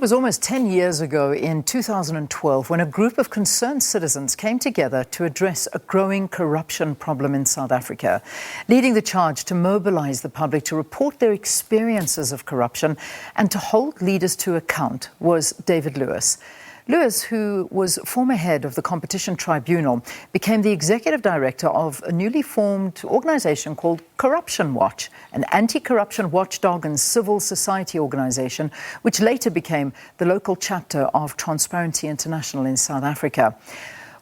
it was almost 10 years ago in 2012 when a group of concerned citizens came together to address a growing corruption problem in South Africa. Leading the charge to mobilise the public to report their experiences of corruption and to hold leaders to account was David Lewis. Lewis, who was former head of the Competition Tribunal, became the executive director of a newly formed organisation called Corruption Watch, an anti-corruption watchdog and civil society organisation, which later became the local chapter of Transparency International in South Africa.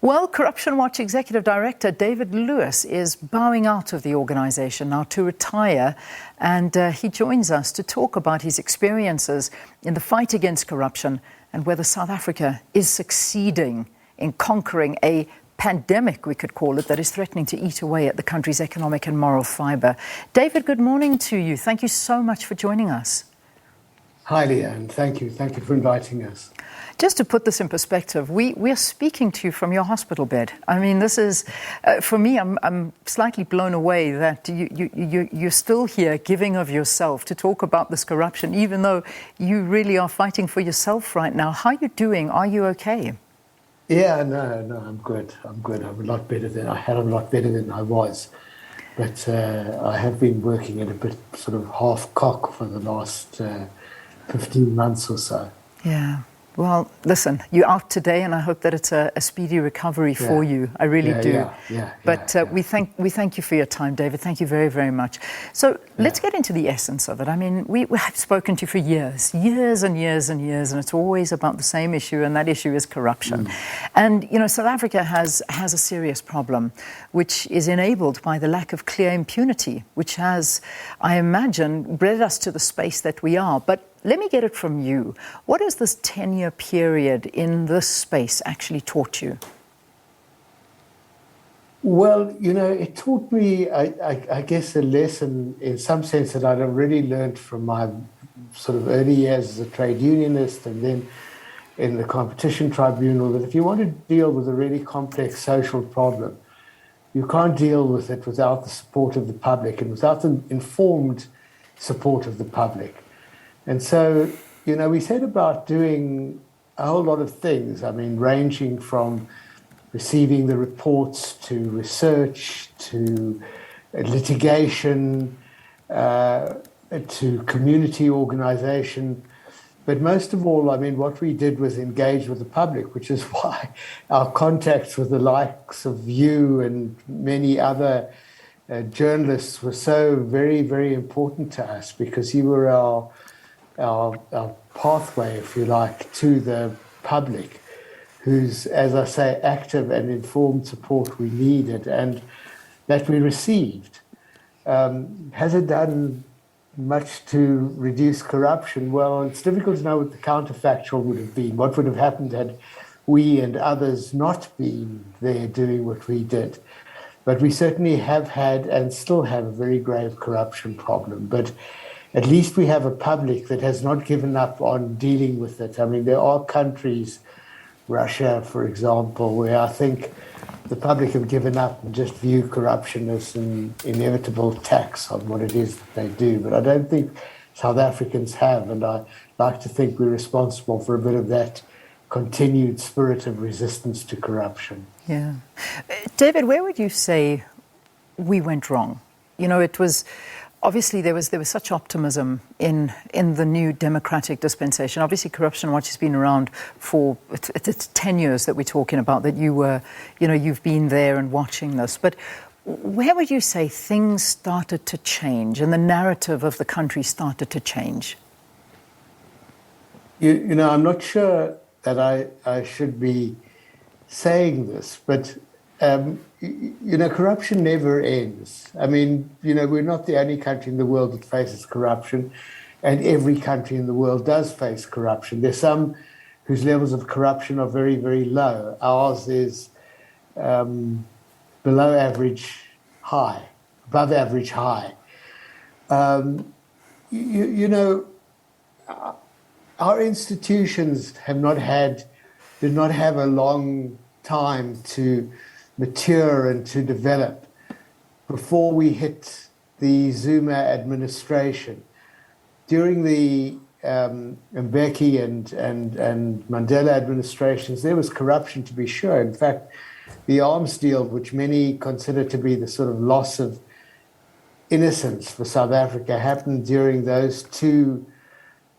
Well, Corruption Watch Executive Director David Lewis is bowing out of the organisation now to retire, and he joins us to talk about his experiences in the fight against corruption and whether South Africa is succeeding in conquering a pandemic, we could call it, that is threatening to eat away at the country's economic and moral fibre. David, good morning to you. Thank you so much for joining us. Hi, Leanne. Thank you. Thank you for inviting us. Just to put this in perspective, we are speaking to you from your hospital bed. I mean, this is, for me, I'm slightly blown away that you're still here giving of yourself to talk about this corruption, even though you really are fighting for yourself right now. How are you doing? Are you okay? Yeah, no, I'm good. I'm a lot better than I was. But I have been working at a bit sort of half cock for the last 15 months or so. Yeah. Well, listen, you're out today, and I hope that it's a speedy recovery for you. I really do. But we thank you for your time, David. Thank you very, very much. So let's get into the essence of it. I mean, we have spoken to you for years and years, and it's always about the same issue, and that issue is corruption. And, you know, South Africa has a serious problem, which is enabled by the lack of clear impunity, which has, I imagine, bred us to the space that we are. But let me get it from you. What has this 10-year period in this space actually taught you? Well, you know, it taught me, I guess, a lesson in some sense that I'd already learned from my sort of early years as a trade unionist and then in the Competition Tribunal, that if you want to deal with a really complex social problem, you can't deal with it without the support of the public and without the informed support of the public. And so, you know, we set about doing a whole lot of things. I mean, ranging from receiving the reports to research to litigation to community organization. But most of all, I mean, what we did was engage with the public, which is why our contacts with the likes of you and many other journalists were so very, very important to us, because you were our pathway, if you like, to the public, whose, as I say, active and informed support we needed and that we received. Has it done much to reduce corruption? Well, it's difficult to know what the counterfactual would have been. What would have happened had we and others not been there doing what we did? But we certainly have had and still have a very grave corruption problem. But at least we have a public that has not given up on dealing with it. I mean, there are countries, Russia, for example, where I think the public have given up and just view corruption as an inevitable tax on what it is that they do. But I don't think South Africans have, and I like to think we're responsible for a bit of that continued spirit of resistance to corruption. Yeah. David, where would you say we went wrong? You know, it was... Obviously, there was such optimism in the new democratic dispensation. Obviously, Corruption Watch has been around for it's 10 years that we're talking about, that you were, you know, you've been there and watching this. But where would you say things started to change and the narrative of the country started to change? You know, I'm not sure that I should be saying this, but you know, corruption never ends. I mean, you know, we're not the only country in the world that faces corruption, and every country in the world does face corruption. There's some whose levels of corruption are very, very low. Ours is below average high, above average high. You know, our institutions did not have a long time to mature and to develop before we hit the Zuma administration. During the Mbeki and Mandela administrations, there was corruption to be sure. In fact, the arms deal, which many consider to be the sort of loss of innocence for South Africa, happened during those two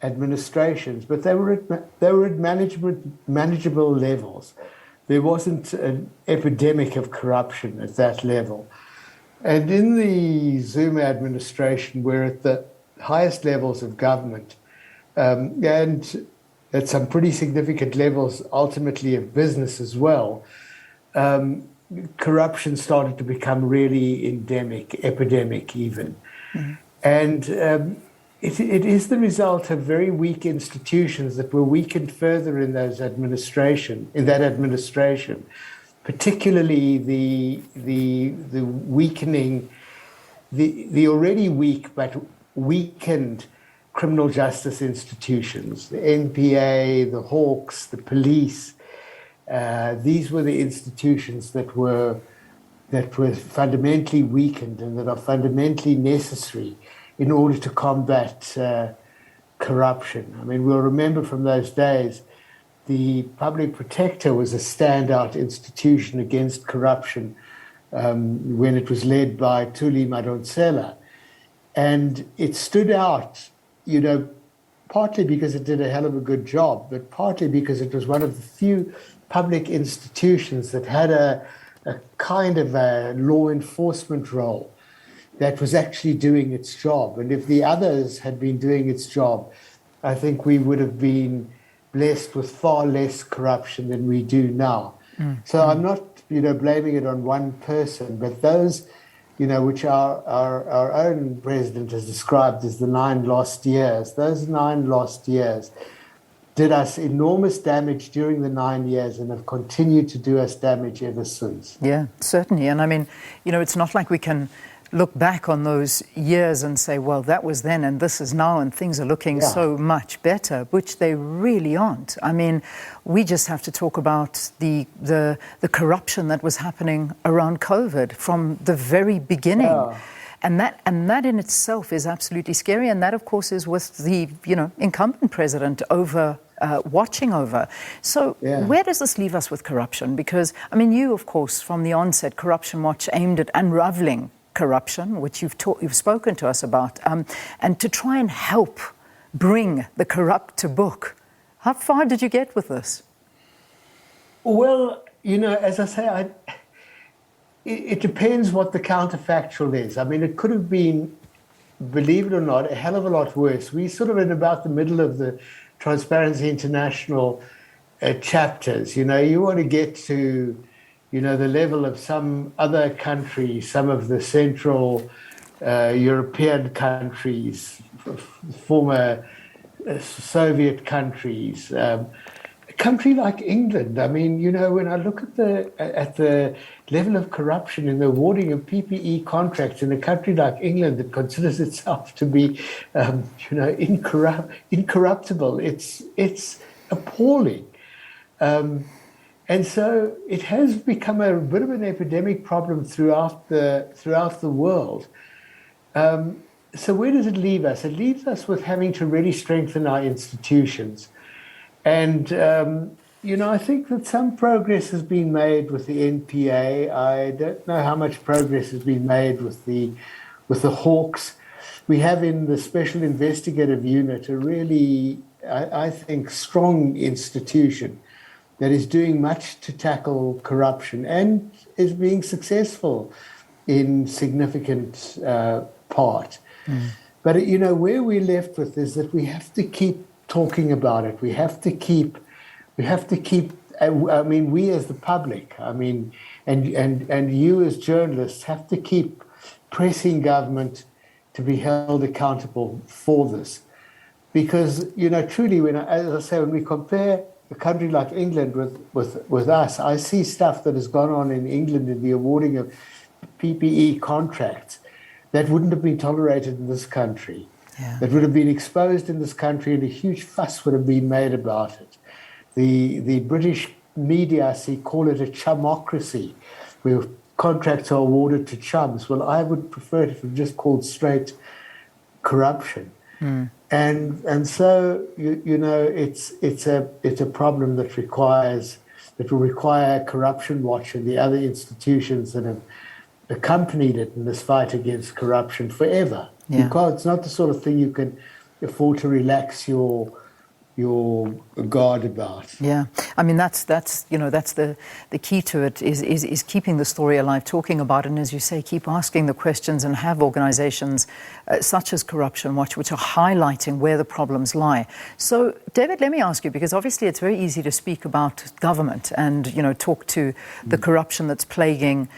administrations, but they were at manageable levels. There wasn't an epidemic of corruption at that level. And in the Zuma administration, we're at the highest levels of government, and at some pretty significant levels, ultimately, of business as well. Corruption started to become really endemic, epidemic even. And it is the result of very weak institutions that were weakened further in that administration, particularly the weakening, the already weak but weakened criminal justice institutions, the NPA, the Hawks, the police. These were the institutions that were fundamentally weakened and that are fundamentally necessary in order to combat corruption. I mean, we'll remember from those days, the public protector was a standout institution against corruption when it was led by Thuli Madonsela. And it stood out, partly because it did a hell of a good job, but partly because it was one of the few public institutions that had a kind of a law enforcement role that was actually doing its job. And if the others had been doing its job, I think we would have been blessed with far less corruption than we do now. So I'm not, blaming it on one person, but those, which our own president has described as the 9 lost years, those 9 lost years did us enormous damage during the 9 years and have continued to do us damage ever since. Yeah, certainly. And I mean, it's not like we can look back on those years and say, well, that was then and this is now and things are looking so much better, which they really aren't. I mean, we just have to talk about the corruption that was happening around COVID from the very beginning. Yeah. And that in itself is absolutely scary. And that, of course, is with the incumbent president watching over. So where does this leave us with corruption? Because, I mean, you, of course, from the onset, Corruption Watch aimed at unraveling corruption, which you've spoken to us about, and to try and help bring the corrupt to book. How far did you get with this? Well, as I say, it depends what the counterfactual is. I mean, it could have been, believe it or not, a hell of a lot worse. We sort of in about the middle of the Transparency International chapters. You want to get to, the level of some other countries, some of the Central European countries, former Soviet countries. A country like England, I mean, when I look at the level of corruption in the awarding of PPE contracts in a country like England that considers itself to be, incorruptible, it's appalling. And so it has become a bit of an epidemic problem throughout the world. So where does it leave us? It leaves us with having to really strengthen our institutions. And, I think that some progress has been made with the NPA. I don't know how much progress has been made with the Hawks. We have in the Special Investigative Unit a really, I think, strong institution that is doing much to tackle corruption and is being successful in significant part. But, where we're left with is that we have to keep talking about it. We have to keep, I mean, we as the public, I mean, and you as journalists have to keep pressing government to be held accountable for this. Because, truly, as I say, when we compare a country like England with us, I see stuff that has gone on in England in the awarding of PPE contracts that wouldn't have been tolerated in this country. That would have been exposed in this country and a huge fuss would have been made about it. The British media, I see, call it a chumocracy, where contracts are awarded to chums. Well, I would prefer it if it was just called straight corruption. And so you know it's a problem that will require Corruption Watch and the other institutions that have accompanied it in this fight against corruption forever. Yeah. It's not the sort of thing you can afford to relax your guard about. Yeah, I mean that's the key to it is keeping the story alive, talking about it, and as you say, keep asking the questions, and have organisations such as Corruption Watch which are highlighting where the problems lie. So, David, let me ask you, because obviously it's very easy to speak about government and talk to the corruption that's plaguing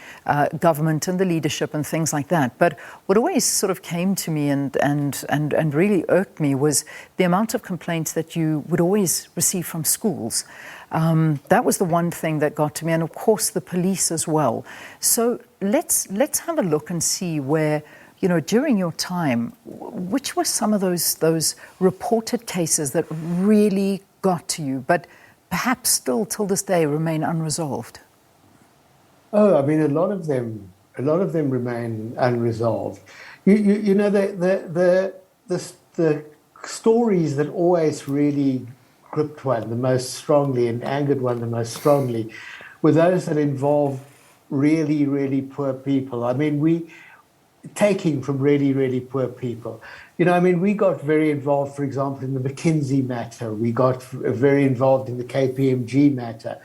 government and the leadership and things like that. But what always sort of came to me and really irked me was the amount of complaints that you would always receive from schools. That was the one thing that got to me, and of course the police as well. So let's have a look and see where, during your time, which were some of those reported cases that really got to you, but perhaps still till this day remain unresolved? Oh, I mean, a lot of them remain unresolved. You know, the stories that always really gripped one the most strongly and angered one the most strongly were those that involved really, really poor people. I mean, taking from really, really poor people. We got very involved, for example, in the McKinsey matter. We got very involved in the KPMG matter.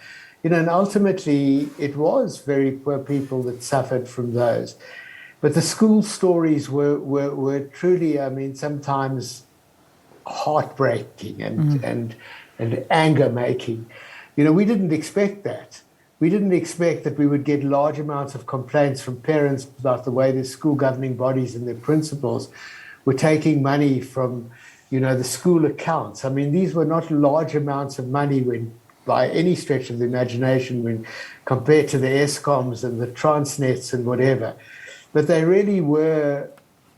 And ultimately it was very poor people that suffered from those. But the school stories were truly, sometimes heartbreaking and anger-making. We didn't expect that. We didn't expect that we would get large amounts of complaints from parents about the way the school governing bodies and their principals were taking money from, the school accounts. These were not large amounts of money by any stretch of the imagination when compared to the ESCOMs and the Transnets and whatever. But they really were,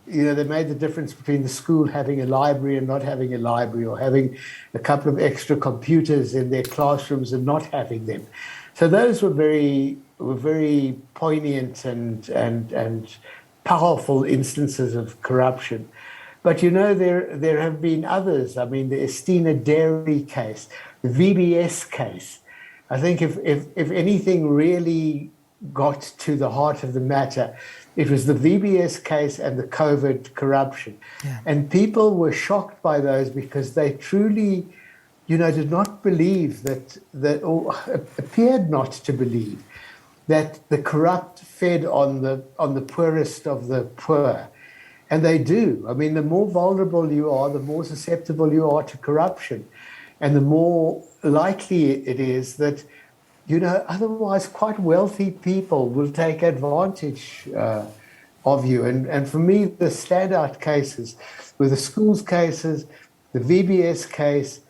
they made the difference between the school having a library and not having a library, or having a couple of extra computers in their classrooms and not having them. So those were very poignant and powerful instances of corruption. But there have been others. The Estina Dairy case, the VBS case. I think if anything really got to the heart of the matter, it was the VBS case and the COVID corruption. Yeah. And people were shocked by those because they truly, did not believe or appeared not to believe that the corrupt fed on the poorest of the poor. And they do. The more vulnerable you are, the more susceptible you are to corruption. And the more likely it is that, otherwise quite wealthy people will take advantage of you. And for me, the standout cases were the schools cases, the VBS case,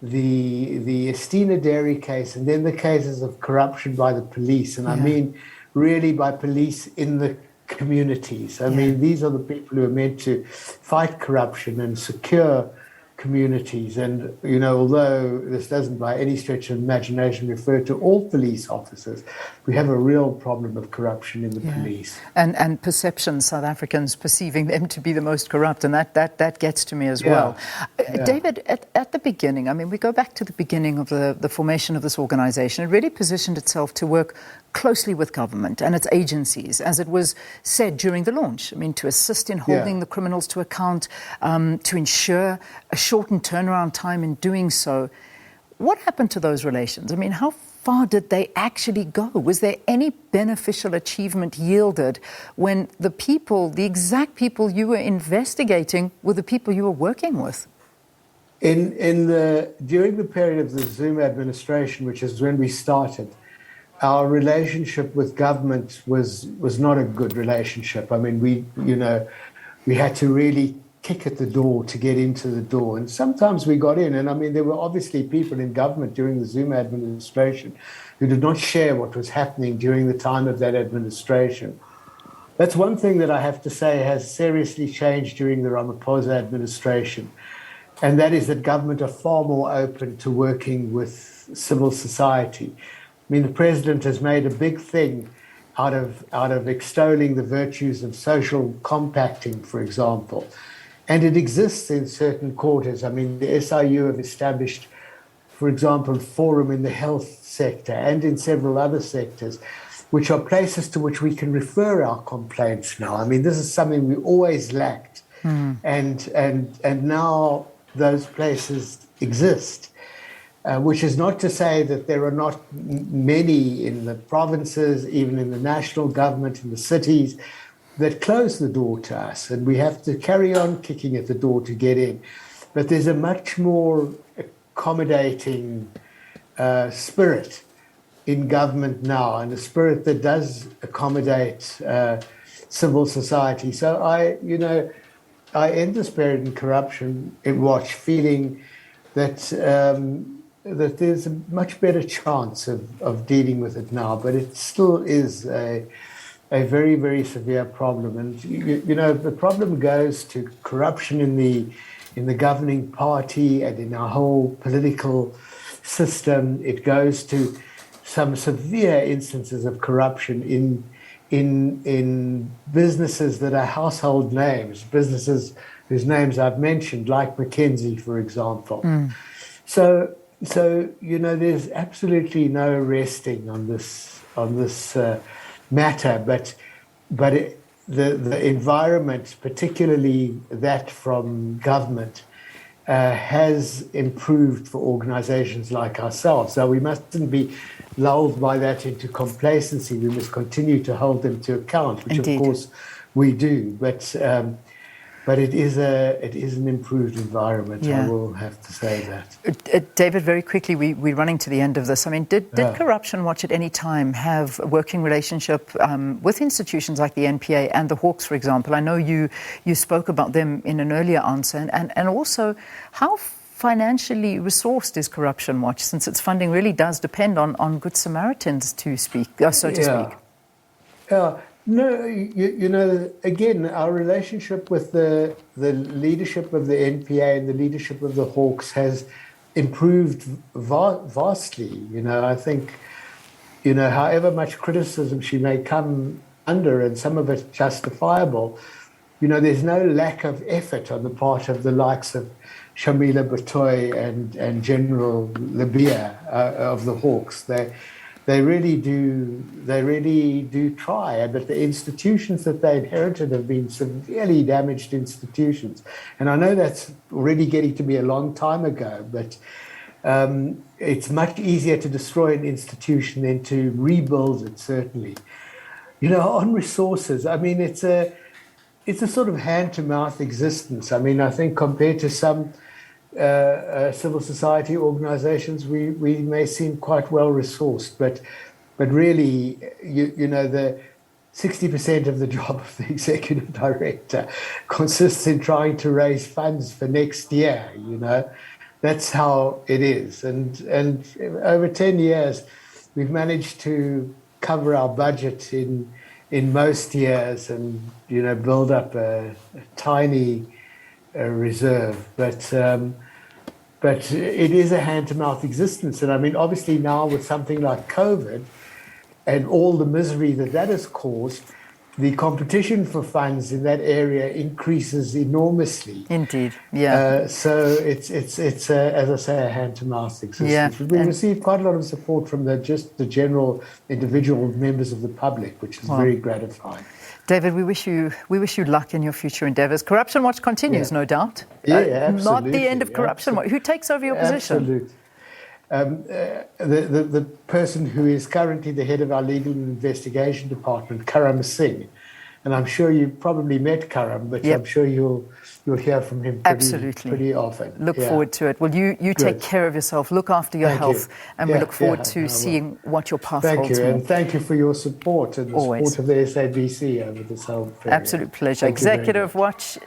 the Estina Dairy case, and then the cases of corruption by the police. And I mean, really by police in the communities. These are the people who are meant to fight corruption and secure communities. And, although this doesn't by any stretch of imagination refer to all police officers, we have a real problem of corruption in the police. And perception, South Africans perceiving them to be the most corrupt, and that gets to me as well. David, at the beginning, we go back to the beginning of the formation of this organisation. It really positioned itself to work closely with government and its agencies, as it was said during the launch. To assist in holding the criminals to account, to ensure a shortened turnaround time in doing so. What happened to those relations? How far did they actually go? Was there any beneficial achievement yielded when the exact people you were investigating were the people you were working with? During the period of the Zuma administration, which is when we started, our relationship with government was not a good relationship. We had to really kick at the door to get into the door. And sometimes we got in, and there were obviously people in government during the Zuma administration who did not share what was happening during the time of that administration. That's one thing that I have to say has seriously changed during the Ramaphosa administration. And that is that government are far more open to working with civil society. The president has made a big thing out of extolling the virtues of social compacting, for example. And it exists in certain quarters. I mean, the SIU have established, for example, forum in the health sector and in several other sectors, which are places to which we can refer our complaints now. I mean, this is something we always lacked. And now those places exist, which is not to say that there are not many in the provinces, even in the national government, in the cities, that close the door to us. And we have to carry on kicking at the door to get in. But there's a much more accommodating spirit in government now, and a spirit that does accommodate civil society. So I end this period in Corruption Watch feeling that that there's a much better chance of dealing with it now, but it still is a very, very severe problem. And the problem goes to corruption in the governing party and in our whole political system. It goes to some severe instances of corruption in businesses that are household names, businesses whose names I've mentioned, like McKinsey, for example. So there's absolutely no resting on this matter, but the environment, particularly that from government, has improved for organizations like ourselves. So we mustn't be lulled by that into complacency. We must continue to hold them to account, which Indeed. of course we do. But it is an improved environment. Yeah. I will have to say that. David, very quickly, we're running to the end of this. I mean, did Corruption Watch at any time have a working relationship with institutions like the NPA and the Hawks, for example? I know you spoke about them in an earlier answer, and also how financially resourced is Corruption Watch, since its funding really does depend on Good Samaritans, so to speak. Yeah. No, again, our relationship with the leadership of the NPA and the leadership of the Hawks has improved vastly. I think, however much criticism she may come under, and some of it justifiable, there's no lack of effort on the part of the likes of Shamila Batoy and General Labia of the Hawks. They really do try, but the institutions that they inherited have been severely damaged institutions. And I know that's already getting to be a long time ago, but it's much easier to destroy an institution than to rebuild it, certainly. On resources, I mean, it's a sort of hand-to-mouth existence. I mean, I think compared to some civil society organizations, we may seem quite well resourced, but really, the 60% of the job of the executive director consists in trying to raise funds for next year. That's how it is, and over 10 years, we've managed to cover our budget in most years and build up a tiny reserve, but it is a hand-to-mouth existence. And I mean, obviously now with something like COVID and all the misery that has caused, the competition for funds in that area increases enormously. Indeed, yeah. So it's as I say, a hand-to-mouth existence. Yeah. We received quite a lot of support from the general individual members of the public, which is very gratifying. David, we wish you luck in your future endeavours. Corruption Watch continues, no doubt. Yeah, absolutely. Not the end of Corruption Watch. Who takes over your position? Absolutely. The person who is currently the head of our legal and investigation department, Karam Singh, and I'm sure you probably met Karam, but I'm sure you'll hear from him pretty often. Look forward to it. Well, you take care of yourself, look after your health, and we look forward to seeing what your path holds. Thank you, and thank you for your support and the support of the SABC over this whole period. Absolute pleasure. Executive Watch,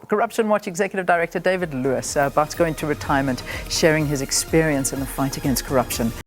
Corruption Watch Executive Director David Lewis, about to go into retirement, sharing his experience in the fight against corruption.